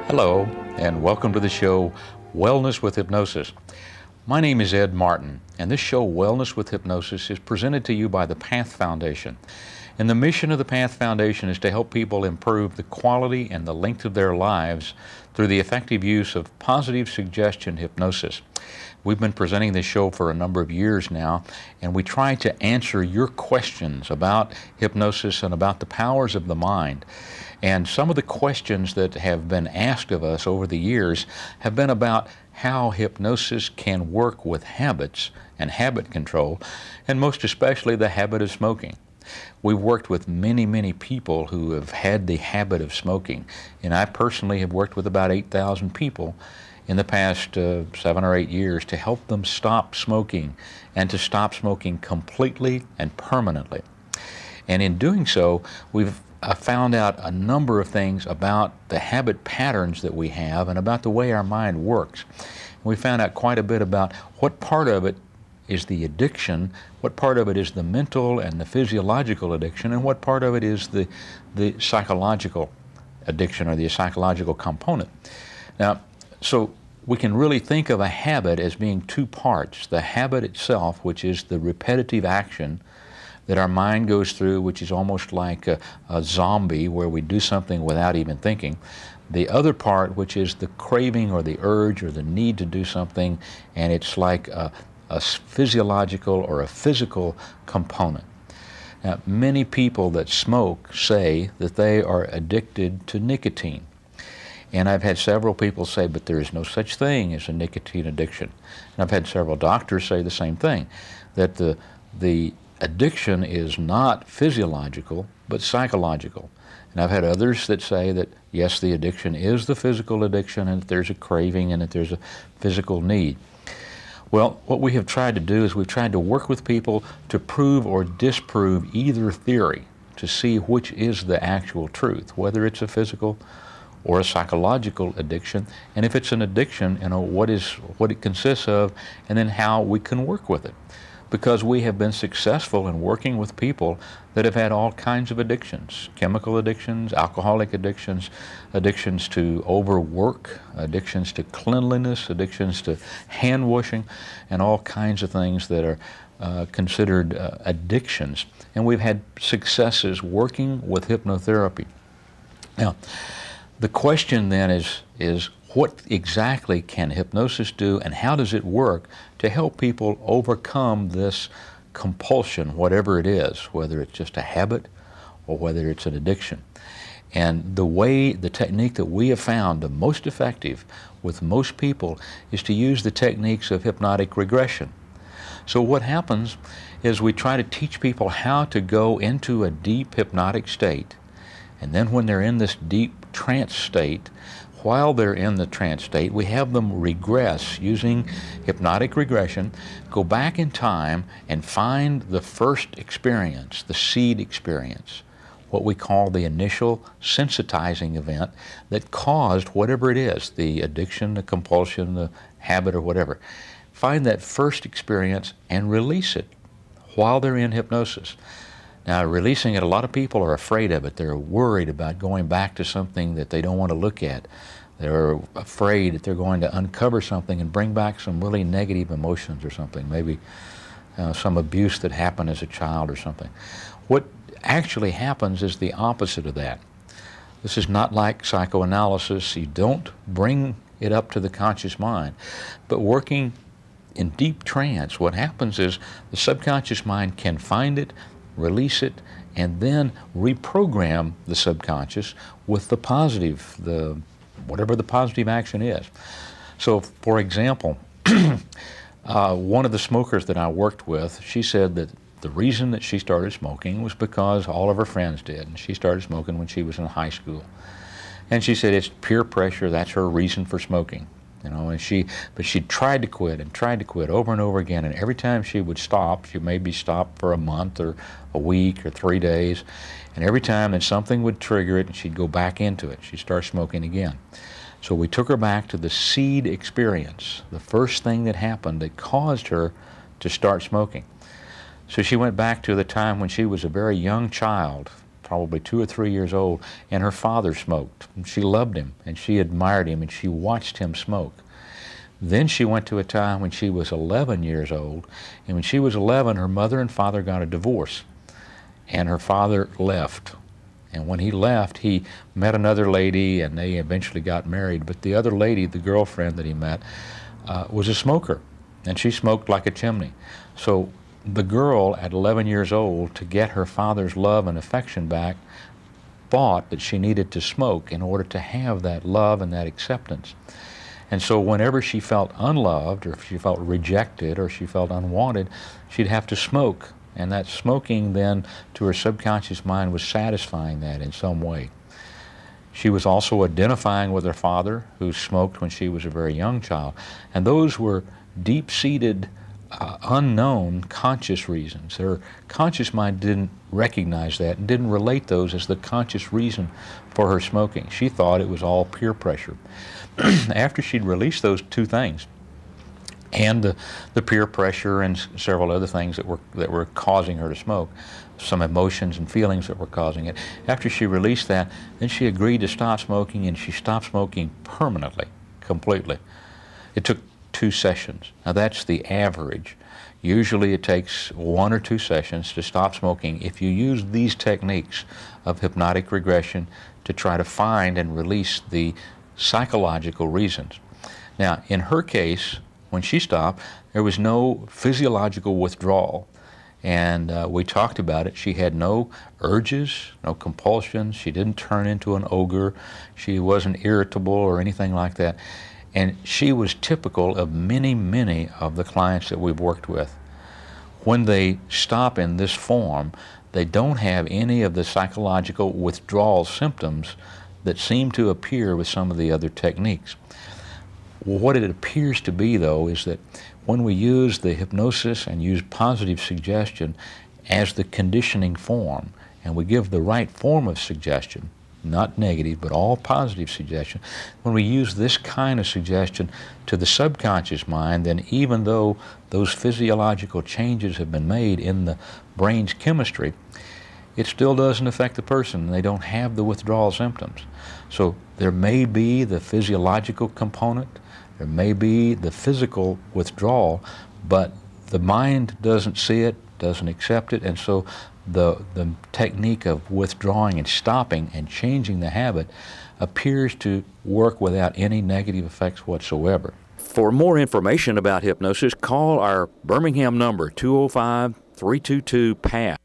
Hello, and welcome to the show Wellness with Hypnosis. My name is Ed Martin, and this show Wellness with Hypnosis is presented to you by the Path Foundation. And the mission of the Path Foundation is to help people improve the quality and the length of their lives through the effective use of positive suggestion hypnosis. We've been presenting this show for a number of years now, and we try to answer your questions about hypnosis and about the powers of the mind. And some of the questions that have been asked of us over the years have been about how hypnosis can work with habits and habit control, and most especially the habit of smoking. We've worked with many people who have had the habit of smoking, and I personally have worked with about 8,000 people in the past 7 or 8 years to help them stop smoking and to stop smoking completely and permanently. And in doing so, we've found out a number of things about the habit patterns that we have and about the way our mind works. We found out quite a bit about what part of it is the addiction, what part of it is the mental and the physiological addiction, and what part of it is the psychological addiction or the psychological component. Now, so we can really think of a habit as being two parts. The habit itself, which is the repetitive action that our mind goes through, which is almost like a zombie where we do something without even thinking. The other part, which is the craving or the urge or the need to do something, and it's like a physiological or a physical component. Now, many people that smoke say that they are addicted to nicotine. And I've had several people say, but there is no such thing as a nicotine addiction. And I've had several doctors say the same thing, that the addiction is not physiological, but psychological. And I've had others that say that, yes, the addiction is the physical addiction, and that there's a craving and that there's a physical need. Well, what we have tried to do is we've tried to work with people to prove or disprove either theory, to see which is the actual truth, whether it's a physical or a psychological addiction, and if it's an addiction, what it consists of, and then how we can work with it. Because we have been successful in working with people that have had all kinds of addictions, chemical addictions, alcoholic addictions, addictions to overwork, addictions to cleanliness, addictions to hand washing, and all kinds of things that are considered addictions. And we've had successes working with hypnotherapy. Now, the question then is what exactly can hypnosis do, and how does it work to help people overcome this compulsion, whatever it is, whether it's just a habit or whether it's an addiction. And the technique that we have found the most effective with most people is to use the techniques of hypnotic regression. So what happens is we try to teach people how to go into a deep hypnotic state, and then when they're in this deep trance state, while they're in the trance state, we have them regress using hypnotic regression, go back in time and find the first experience, the seed experience, what we call the initial sensitizing event that caused whatever it is, the addiction, the compulsion, the habit, or whatever. Find that first experience and release it while they're in hypnosis. Now, releasing it, a lot of people are afraid of it. They're worried about going back to something that they don't want to look at. They're afraid that they're going to uncover something and bring back some really negative emotions or something, maybe some abuse that happened as a child or something. What actually happens is the opposite of that. This is not like psychoanalysis. You don't bring it up to the conscious mind. But working in deep trance, what happens is the subconscious mind can find it, release it, and then reprogram the subconscious with the positive, whatever the positive action is. So, for example, one of the smokers that I worked with, she said that the reason that she started smoking was because all of her friends did, and she started smoking when she was in high school. And she said it's peer pressure, that's her reason for smoking. And she tried to quit and tried to quit over and over again, and every time she would stop, she maybe stopped for a month or a week or 3 days, and every time then something would trigger it and she'd go back into it. She'd start smoking again. So we took her back to the seed experience, the first thing that happened that caused her to start smoking. So she went back to the time when she was a very young child, probably 2 or 3 years old, and her father smoked. She loved him, and she admired him, and she watched him smoke. Then she went to a time when she was 11 years old, and when she was 11, her mother and father got a divorce, and her father left. And when he left, he met another lady, and they eventually got married. But the other lady, the girlfriend that he met, was a smoker, and she smoked like a chimney. So the girl at 11 years old, to get her father's love and affection back, thought that she needed to smoke in order to have that love and that acceptance. And so whenever she felt unloved, or if she felt rejected, or she felt unwanted, she'd have to smoke. And that smoking then, to her subconscious mind, was satisfying that in some way. She was also identifying with her father, who smoked when she was a very young child. And those were deep-seated, unknown conscious reasons. Her conscious mind didn't recognize that and didn't relate those as the conscious reason for her smoking. She thought it was all peer pressure. After she'd released those two things, and the peer pressure and several other things that were causing her to smoke, some emotions and feelings that were causing it, after she released that, then she agreed to stop smoking, and she stopped smoking permanently, completely. It took 2 sessions. Now that's the average. Usually it takes 1 or 2 sessions to stop smoking if you use these techniques of hypnotic regression to try to find and release the psychological reasons. Now, in her case, when she stopped, there was no physiological withdrawal. And we talked about it. She had no urges, no compulsions. She didn't turn into an ogre. She wasn't irritable or anything like that. And she was typical of many, many of the clients that we've worked with. When they stop in this form, they don't have any of the psychological withdrawal symptoms that seem to appear with some of the other techniques. Well, what it appears to be, though, is that when we use the hypnosis and use positive suggestion as the conditioning form, and we give the right form of suggestion, not negative, but all positive suggestion, when we use this kind of suggestion to the subconscious mind, then even though those physiological changes have been made in the brain's chemistry, it still doesn't affect the person. They don't have the withdrawal symptoms. So there may be the physiological component, there may be the physical withdrawal, but the mind doesn't see it, doesn't accept it, and so the technique of withdrawing and stopping and changing the habit appears to work without any negative effects whatsoever. For more information about hypnosis, call our Birmingham number, 205-322-PATH.